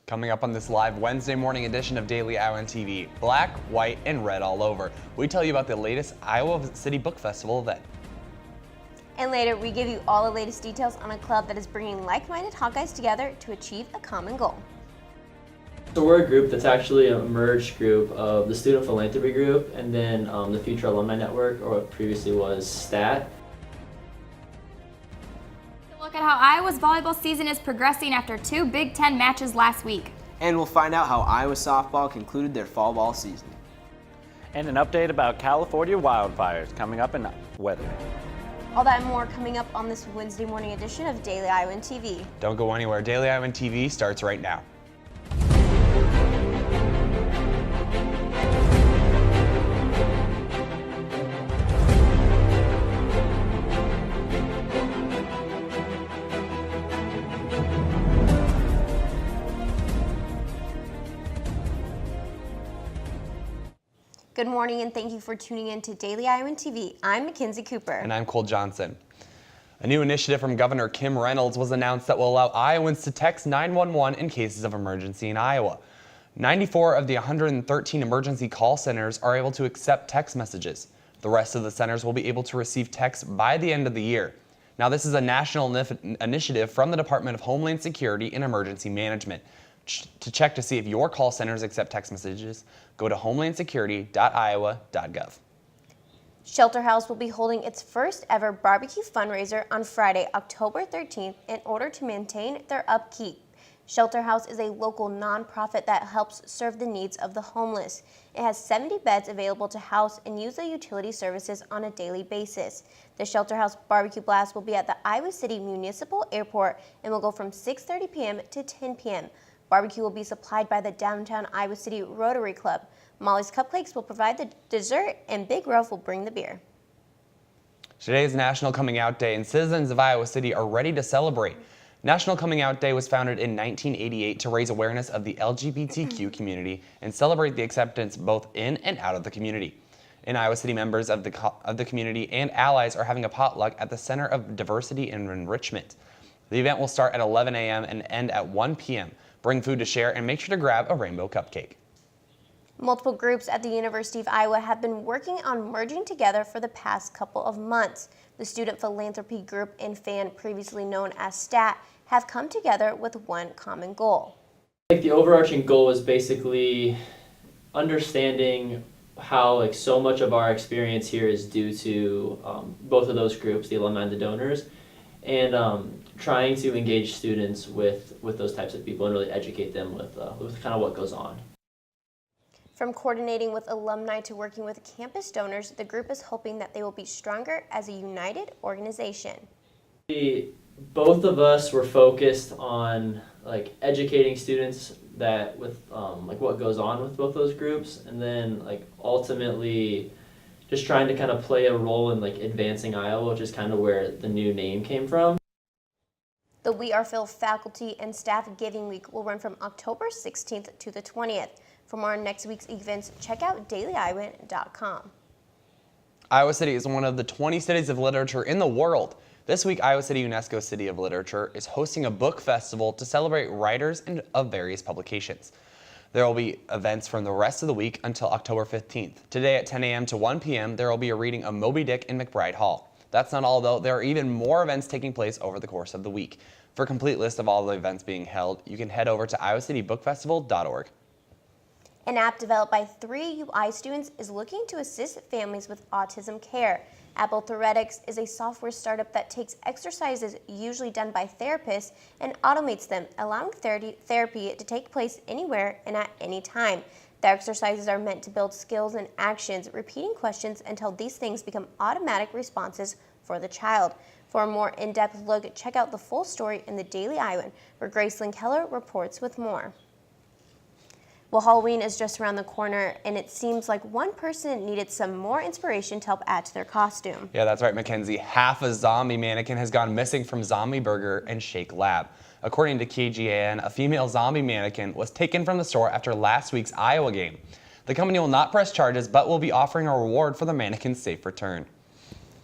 Coming up on this live Wednesday morning edition of Daily Iowan TV, black, white, and red all over. We tell you about the latest Iowa City Book Festival event. And later, we give you all the latest details on a club that is bringing like-minded Hawkeyes together to achieve a common goal. So we're a group that's actually a merged group of the Student Philanthropy Group and then the Future Alumni Network, or what previously was STAT. Look at how Iowa's volleyball season is progressing after 2 Big Ten matches last week. And we'll find out how Iowa softball concluded their fall ball season. And an update about California wildfires coming up in weather. All that and more coming up on this Wednesday morning edition of Daily Iowan TV. Don't go anywhere. Daily Iowan TV starts right now. Good morning and thank you for tuning in to Daily Iowan TV. I'm Mackenzie Cooper. And I'm Cole Johnson. A new initiative from Governor Kim Reynolds was announced that will allow Iowans to text 911 in cases of emergency in Iowa. 94 of the 113 emergency call centers are able to accept text messages. The rest of the centers will be able to receive texts by the end of the year. Now, this is a national initiative from the Department of Homeland Security and Emergency Management. To check to see if your call centers accept text messages, go to homelandsecurity.iowa.gov. Shelter House will be holding its first ever barbecue fundraiser on Friday, October 13th in order to maintain their upkeep. Shelter House is a local nonprofit that helps serve the needs of the homeless. It has 70 beds available to house and use the utility services on a daily basis. The Shelter House Barbecue Blast will be at the Iowa City Municipal Airport and will go from 6:30 p.m. to 10 p.m. Barbecue will be supplied by the Downtown Iowa City Rotary Club. Molly's Cupcakes will provide the dessert and Big Ralph will bring the beer. Today is National Coming Out Day and citizens of Iowa City are ready to celebrate. National Coming Out Day was founded in 1988 to raise awareness of the LGBTQ community and celebrate the acceptance both in and out of the community. In Iowa City, members of the community and allies are having a potluck at the Center of Diversity and Enrichment. The event will start at 11 a.m. and end at 1 p.m. Bring food to share and make sure to grab a rainbow cupcake. Multiple groups at the University of Iowa have been working on merging together for the past couple of months. The Student Philanthropy Group and FAN, previously known as STAT, have come together with one common goal. The overarching goal is basically understanding how so much of our experience here is due to both of those groups, the alumni and the donors, and trying to engage students with those types of people and really educate them with kind of what goes on. From coordinating with alumni to working with campus donors, the group is hoping that they will be stronger as a united organization. Both of us were focused on educating students that with what goes on with both those groups, and then ultimately just trying to kind of play a role in advancing Iowa, which is kind of where the new name came from. The We Are Phil Faculty and Staff Giving Week will run from October 16th to the 20th. For more on next week's events, check out dailyiowan.com. Iowa City is one of the 20 cities of literature in the world. This week, Iowa City UNESCO City of Literature is hosting a book festival to celebrate writers of various publications. There will be events from the rest of the week until October 15th. Today at 10 a.m. to 1 p.m., there will be a reading of Moby Dick in McBride Hall. That's not all, though. There are even more events taking place over the course of the week. For a complete list of all the events being held, you can head over to iowacitybbookfestival.org. An app developed by 3 UI students is looking to assist families with autism care. Apple Theoretics is a software startup that takes exercises usually done by therapists and automates them, allowing therapy to take place anywhere and at any time. The exercises are meant to build skills and actions, repeating questions until these things become automatic responses for the child. For a more in-depth look, check out the full story in the Daily Iowan, where Gracelyn Keller reports with more. Well, Halloween is just around the corner, and it seems like one person needed some more inspiration to help add to their costume. Yeah, that's right, Mackenzie. Half a zombie mannequin has gone missing from Zombie Burger and Shake Lab. According to KGAN, a female zombie mannequin was taken from the store after last week's Iowa game. The company will not press charges, but will be offering a reward for the mannequin's safe return.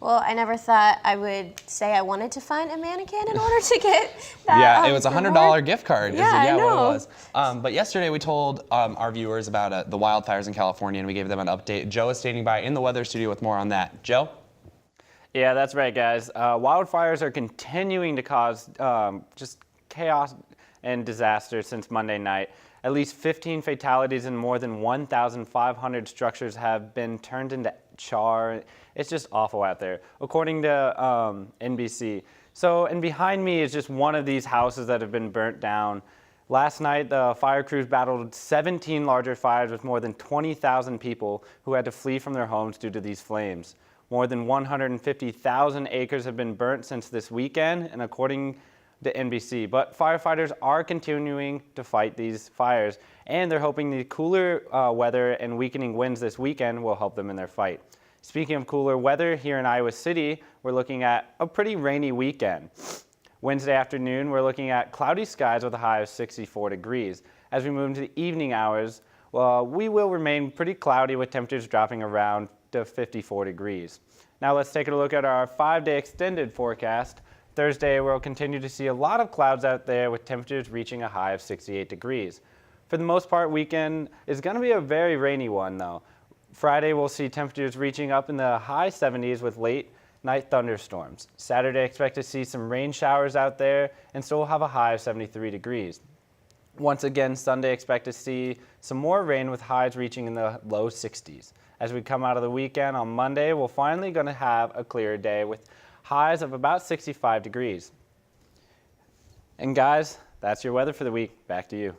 Well, I never thought I would say I wanted to find a mannequin in order to get that. Yeah, it was a $100 reward. gift card. Yeah, I what it know. was. But yesterday we told our viewers about the wildfires in California, and we gave them an update. Joe is standing by in the weather studio with more on that. Joe? Yeah, that's right, guys. Wildfires are continuing to cause just chaos and disaster since Monday night. At least 15 fatalities and more than 1,500 structures have been turned into char. It's just awful out there, according to NBC. And behind me is just one of these houses that have been burnt down. Last night, the fire crews battled 17 larger fires with more than 20,000 people who had to flee from their homes due to these flames. More than 150,000 acres have been burnt since this weekend, and according to NBC. But firefighters are continuing to fight these fires, and they're hoping the cooler weather and weakening winds this weekend will help them in their fight. Speaking of cooler weather, here in Iowa City, we're looking at a pretty rainy weekend. Wednesday afternoon, we're looking at cloudy skies with a high of 64 degrees. As we move into the evening hours, we will remain pretty cloudy with temperatures dropping around to 54 degrees. Now let's take a look at our 5-day extended forecast. Thursday, we'll continue to see a lot of clouds out there with temperatures reaching a high of 68 degrees. For the most part, weekend is going to be a very rainy one though. Friday, we'll see temperatures reaching up in the high 70s with late night thunderstorms. Saturday, expect to see some rain showers out there and still have a high of 73 degrees. Once again, Sunday, expect to see some more rain with highs reaching in the low 60s. As we come out of the weekend on Monday, we're finally going to have a clear day with highs of about 65 degrees. And guys, that's your weather for the week. Back to you.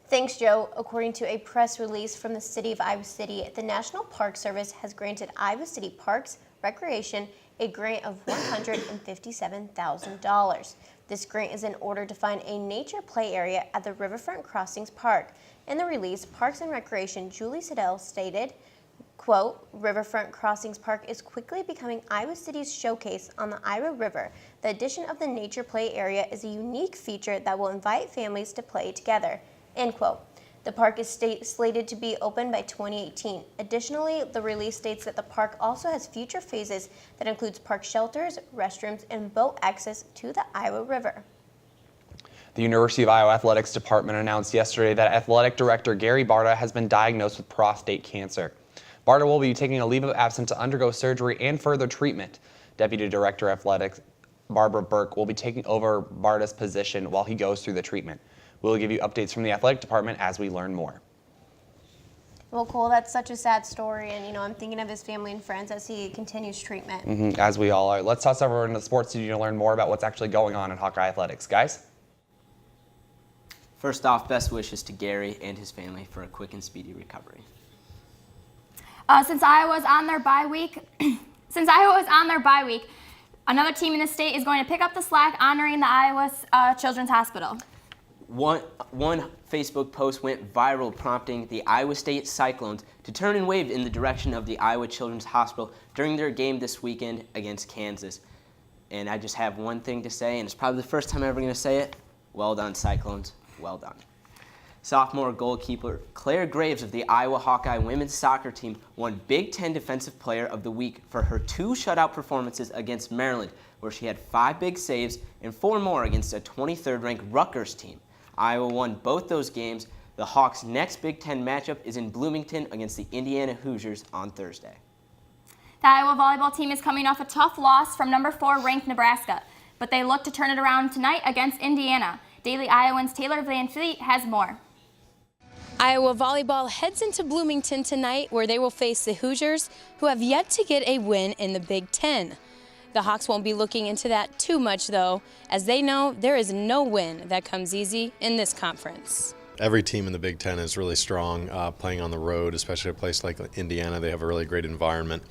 Thanks, Joe. According to a press release from the City of Iowa City, the National Park Service has granted Iowa City Parks Recreation a grant of $157,000. This grant is in order to find a nature play area at the Riverfront Crossings Park. In the release, Parks and Recreation Julie Siddell stated, quote, Riverfront Crossings Park is quickly becoming Iowa City's showcase on the Iowa River. The addition of the nature play area is a unique feature that will invite families to play together, end quote. The park is slated to be open by 2018. Additionally, the release states that the park also has future phases that includes park shelters, restrooms, and boat access to the Iowa River. The University of Iowa Athletics Department announced yesterday that Athletic Director Gary Barta has been diagnosed with prostate cancer. Barta will be taking a leave of absence to undergo surgery and further treatment. Deputy Director Athletics Barbara Burke will be taking over Barta's position while he goes through the treatment. We'll give you updates from the athletic department as we learn more. Well, Cole, that's such a sad story, and I'm thinking of his family and friends as he continues treatment. As we all are. Let's toss over into the sports studio to learn more about what's actually going on in Hawkeye Athletics. Guys? First off, best wishes to Gary and his family for a quick and speedy recovery. Since Iowa was on their bye week, another team in the state is going to pick up the slack honoring the Iowa Children's Hospital. One Facebook post went viral, prompting the Iowa State Cyclones to turn and wave in the direction of the Iowa Children's Hospital during their game this weekend against Kansas. And I just have one thing to say, and it's probably the first time I'm ever going to say it. Well done, Cyclones. Well done. Sophomore goalkeeper Claire Graves of the Iowa Hawkeye women's soccer team won Big Ten Defensive Player of the Week for her 2 shutout performances against Maryland, where she had 5 big saves and 4 more against a 23rd-ranked Rutgers team. Iowa won both those games. The Hawks' next Big Ten matchup is in Bloomington against the Indiana Hoosiers on Thursday. The Iowa volleyball team is coming off a tough loss from number 4 ranked Nebraska, but they look to turn it around tonight against Indiana. Daily Iowan's Taylor Van Fleet has more. Iowa volleyball heads into Bloomington tonight, where they will face the Hoosiers, who have yet to get a win in the Big Ten. The Hawks won't be looking into that too much, though, as they know there is no win that comes easy in this conference. Every team in the Big Ten is really strong, playing on the road, especially a place like Indiana. They have a really great environment,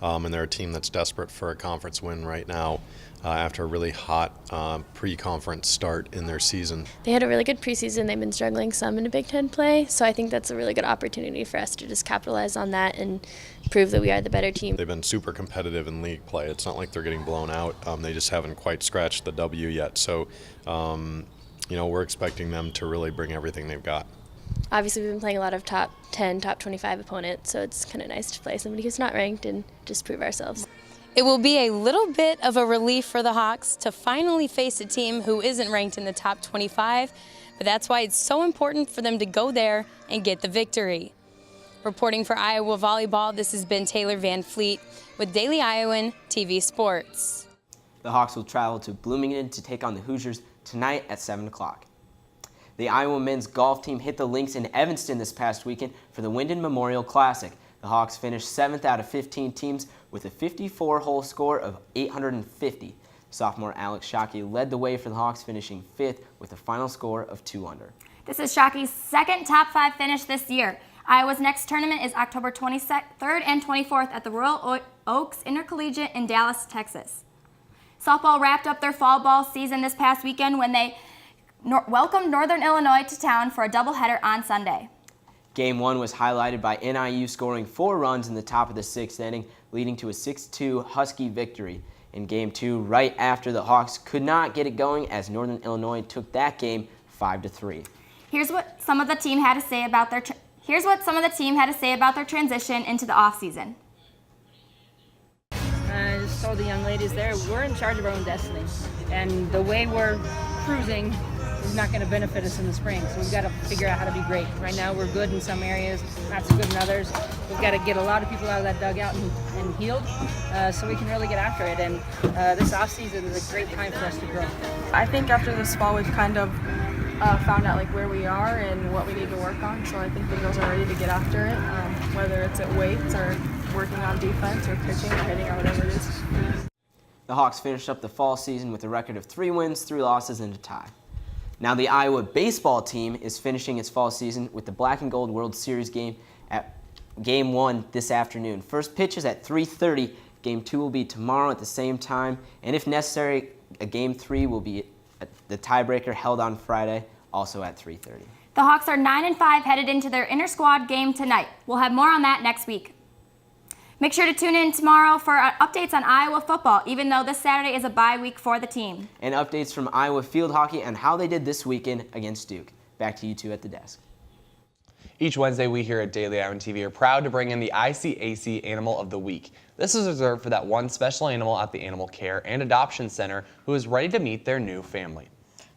and they're a team that's desperate for a conference win right now after a really hot pre-conference start in their season. They had a really good preseason. They've been struggling some in Big Ten play, so I think that's a really good opportunity for us to just capitalize on that and prove that we are the better team. They've been super competitive in league play. It's not like they're getting blown out. They just haven't quite scratched the W yet. So, we're expecting them to really bring everything they've got. Obviously, we've been playing a lot of top 10, top 25 opponents, so it's kind of nice to play somebody who's not ranked and just prove ourselves. It will be a little bit of a relief for the Hawks to finally face a team who isn't ranked in the top 25, but that's why it's so important for them to go there and get the victory. Reporting for Iowa Volleyball, this has been Taylor Van Fleet with Daily Iowan TV Sports. The Hawks will travel to Bloomington to take on the Hoosiers tonight at 7 o'clock. The Iowa men's golf team hit the links in Evanston this past weekend for the Wyndon Memorial Classic. The Hawks finished 7th out of 15 teams with a 54-hole score of 850. Sophomore Alex Shockey led the way for the Hawks, finishing 5th with a final score of 2 under. This is Shockey's second top 5 finish this year. Iowa's next tournament is October 23rd and 24th at the Royal Oaks Intercollegiate in Dallas, Texas. Softball wrapped up their fall ball season this past weekend when they welcomed Northern Illinois to town for a doubleheader on Sunday. Game 1 was highlighted by NIU scoring 4 runs in the top of the 6th inning, leading to a 6-2 Husky victory. In Game 2, right after the Hawks could not get it going as Northern Illinois took that game 5-3. Here's what some of the team had to say about their transition into the offseason. I just told the young ladies there, we're in charge of our own destiny, and the way we're cruising is not going to benefit us in the spring. So we've got to figure out how to be great. Right now we're good in some areas, not so good in others. We've got to get a lot of people out of that dugout and healed so we can really get after it. And this offseason is a great time for us to grow. I think after this fall we've kind of found out like where we are and what we need to work on. So I think the girls are ready to get after it, whether it's at weights or working on defense or pitching or hitting or whatever it is. The Hawks finished up the fall season with a record of 3 wins, 3 losses, and a tie. Now the Iowa baseball team is finishing its fall season with the Black and Gold World Series game at Game 1 this afternoon. First pitch is at 3:30. Game 2 will be tomorrow at the same time, and if necessary, a Game 3 will be the tiebreaker held on Friday, also at 3:30. The Hawks are 9-5 headed into their inter-squad game tonight. We'll have more on that next week. Make sure to tune in tomorrow for updates on Iowa football, even though this Saturday is a bye week for the team. And updates from Iowa field hockey and how they did this weekend against Duke. Back to you two at the desk. Each Wednesday, we here at Daily Iowan TV are proud to bring in the ICAC Animal of the Week. This is reserved for that one special animal at the Animal Care and Adoption Center who is ready to meet their new family.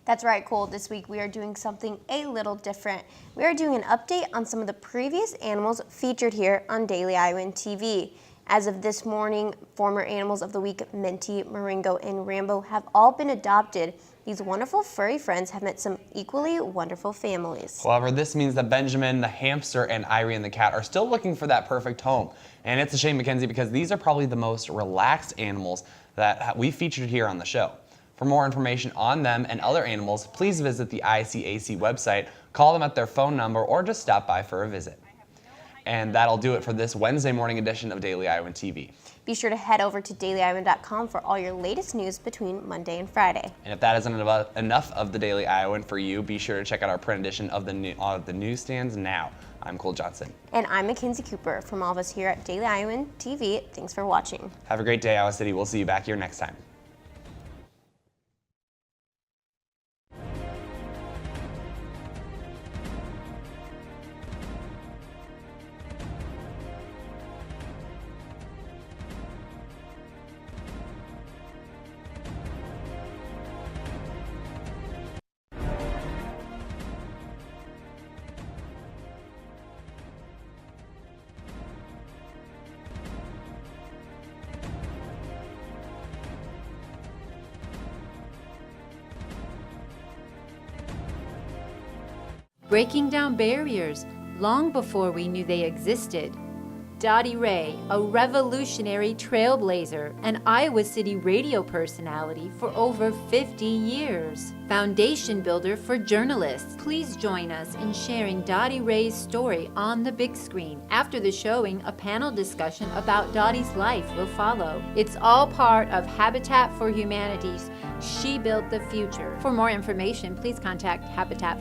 That's right, Cole. This week we are doing something a little different. We are doing an update on some of the previous animals featured here on Daily Iowan TV. As of this morning, former Animals of the Week Minty, Maringo, and Rambo have all been adopted. These wonderful furry friends have met some equally wonderful families. However, this means that Benjamin, the hamster, and Irene, the cat, are still looking for that perfect home. And it's a shame, Mackenzie, because these are probably the most relaxed animals that we featured here on the show. For more information on them and other animals, please visit the ICAC website, call them at their phone number, or just stop by for a visit. And that'll do it for this Wednesday morning edition of Daily Iowan TV. Be sure to head over to dailyiowan.com for all your latest news between Monday and Friday. And if that isn't enough of the Daily Iowan for you, be sure to check out our print edition of the newsstands now. I'm Cole Johnson. And I'm Mackenzie Cooper. From all of us here at Daily Iowan TV, thanks for watching. Have a great day, Iowa City. We'll see you back here next time. Breaking down barriers long before we knew they existed. Dottie Ray, a revolutionary trailblazer and Iowa City radio personality for over 50 years. Foundation builder for journalists. Please join us in sharing Dottie Ray's story on the big screen. After the showing, a panel discussion about Dottie's life will follow. It's all part of Habitat for Humanity's She Built the Future. For more information, please contact Habitat